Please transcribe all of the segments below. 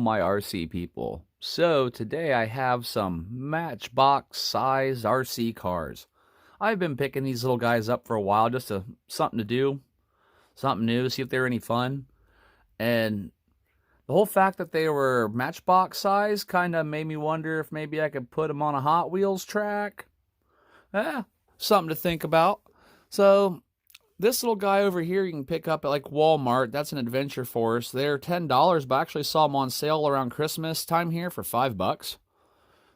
all my RC people. So today I have some matchbox sized RC cars. I've been picking these little guys up for a while, just something to do, something new, see if they're any fun. And the whole fact that they were matchbox size kind of made me wonder if maybe I could put them on a Hot Wheels track. Something to think about. So this little guy over here you can pick up at like Walmart. That's an Adventure Force. They're $10, but I actually saw them on sale around Christmas time here for $5.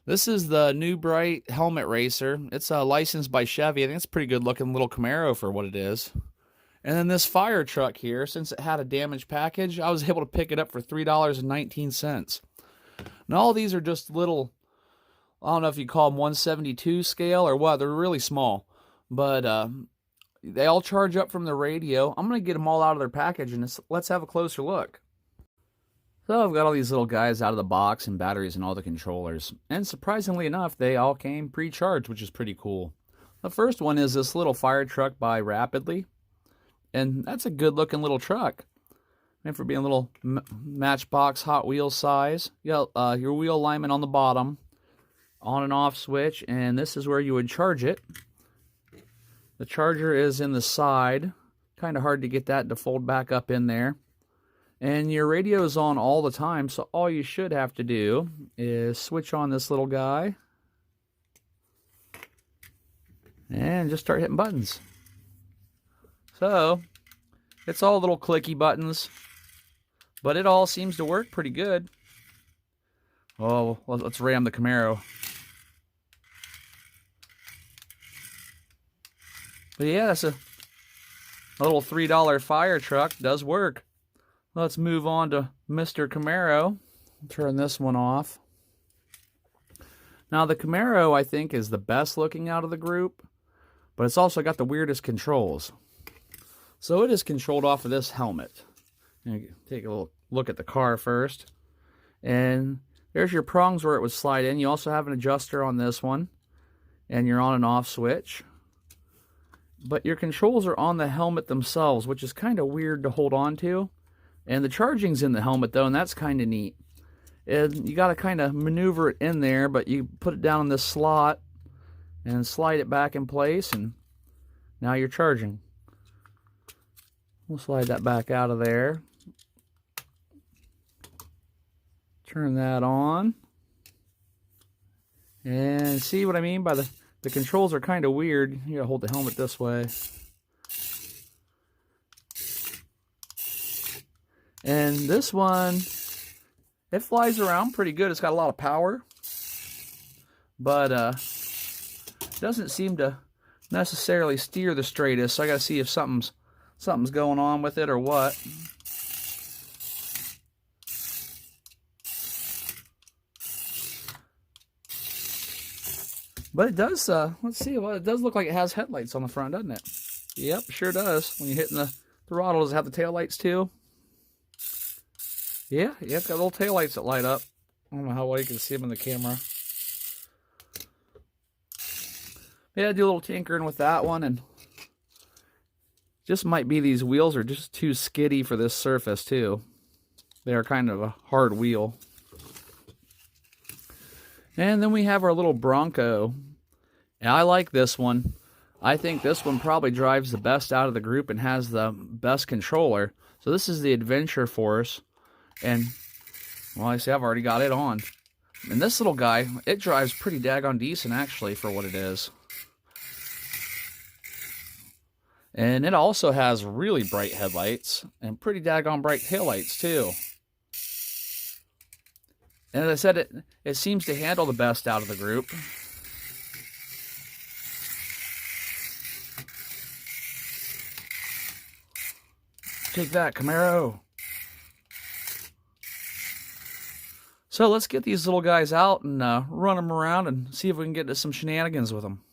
This is the Newbright Helmet Racer. It's licensed by Chevy. I think it's a pretty good looking little Camaro for what it is. And then this fire truck here, since it had a damaged package, I was able to pick it up for $3.19. Now all these are just little, I don't know if you call them 172 scale or what. They're really small. But they all charge up from the radio. I'm going to get them all out of their package and let's have a closer look. So I've got all these little guys out of the box and batteries and all the controllers. And surprisingly enough, they all came pre-charged, which is pretty cool. The first one is this little fire truck by Rapidly. And that's a good looking little truck. And for being a little matchbox Hot Wheels size. You got your wheel alignment on the bottom. On and off switch. And this is where you would charge it. The charger is in the side. Kind of hard to get that to fold back up in there. And your radio is on all the time, so all you should have to do is switch on this little guy. And just start hitting buttons. So, it's all little clicky buttons. But it all seems to work pretty good. Oh, well, let's ram the Camaro. But yeah, that's a little $3 fire truck. Does work. Let's move on to Mr. Camaro. Turn this one off. Now the Camaro, I think, is the best looking out of the group. But it's also got the weirdest controls. So it is controlled off of this helmet. Take a little look at the car first. And there's your prongs where it would slide in. You also have an adjuster on this one. And your on and off switch. But your controls are on the helmet themselves, which is kind of weird to hold on to. And the charging's in the helmet, though, and that's kind of neat. And you got to kind of maneuver it in there, but you put it down in this slot and slide it back in place, and now you're charging. We'll slide that back out of there. Turn that on. And see what I mean by the controls are kind of weird. You gotta hold the helmet this way. And this one, it flies around pretty good. It's got a lot of power. But doesn't seem to necessarily steer the straightest. So I gotta see if something's going on with it or what. But it does, let's see, well, it does look like it has headlights on the front, doesn't it? Yep, sure does. When you're hitting the throttle, does it have the taillights too? Yeah, it's got little taillights that light up. I don't know how well you can see them in the camera. Yeah, do a little tinkering with that one, and just might be these wheels are just too skiddy for this surface too. They are kind of a hard wheel. And then we have our little Bronco. And I like this one. I think this one probably drives the best out of the group and has the best controller. So this is the Adventure Force. And, well, I see I've already got it on. And this little guy, it drives pretty daggone decent, actually, for what it is. And it also has really bright headlights and pretty daggone bright taillights, too. And as I said, it seems to handle the best out of the group. Take that, Camaro. So let's get these little guys out and run them around and see if we can get into some shenanigans with them.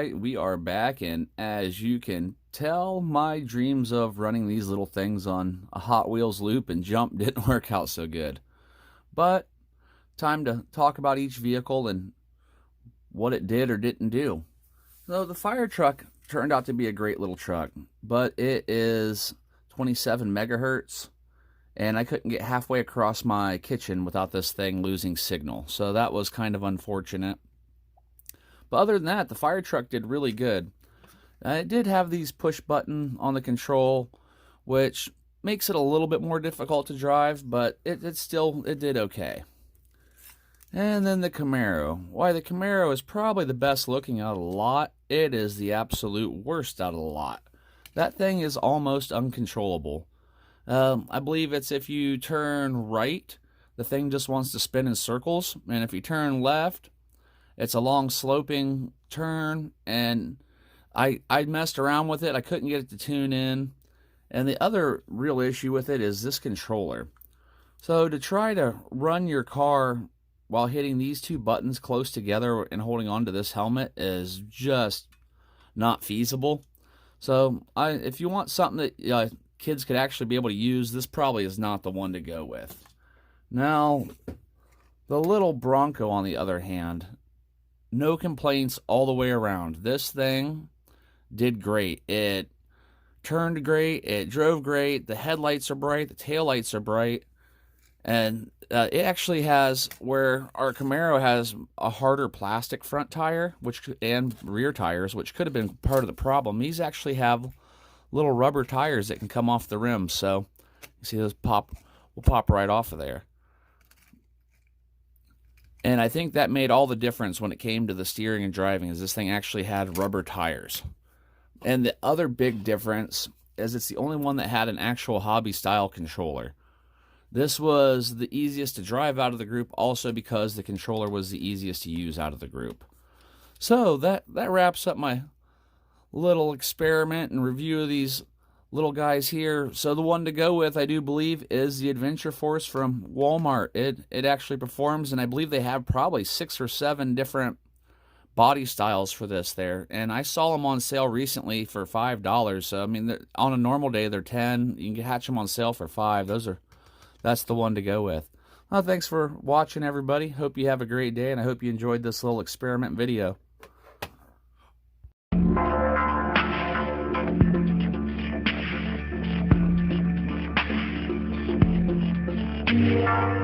Alright, we are back, and as you can tell, my dreams of running these little things on a Hot Wheels loop and jump didn't work out so good. But, time to talk about each vehicle and what it did or didn't do. So the fire truck turned out to be a great little truck, but it is 27 megahertz, and I couldn't get halfway across my kitchen without this thing losing signal. So that was kind of unfortunate. But other than that, the fire truck did really good. It did have these push button on the control, which makes it a little bit more difficult to drive, but it did okay. And then the Camaro. Why, the Camaro is probably the best looking out of the lot. It is the absolute worst out of the lot. That thing is almost uncontrollable. I believe it's if you turn right, the thing just wants to spin in circles, and if you turn left, it's a long sloping turn, and I messed around with it. I couldn't get it to tune in. And the other real issue with it is this controller. So to try to run your car while hitting these two buttons close together and holding onto this helmet is just not feasible. So if you want something that kids could actually be able to use, this probably is not the one to go with. Now, the little Bronco, on the other hand, no complaints all the way around. This thing did great. It turned great. It drove great. The headlights are bright. The taillights are bright. And it actually has, where our Camaro has a harder plastic front tire and rear tires, which could have been part of the problem. These actually have little rubber tires that can come off the rims. So you see those will pop right off of there. And I think that made all the difference when it came to the steering and driving, is this thing actually had rubber tires. And the other big difference is it's the only one that had an actual hobby-style controller. This was the easiest to drive out of the group, also because the controller was the easiest to use out of the group. So that wraps up my little experiment and review of these little guys here. So the one to go with, I do believe, is the Adventure Force from Walmart. It actually performs, and I believe they have probably 6 or 7 different body styles for this there. And I saw them on sale recently for $5. So I mean, on a normal day they're 10. You can catch them on sale for 5. That's the one to go with. Well, thanks for watching, everybody. Hope you have a great day, and I hope you enjoyed this little experiment video. Yeah.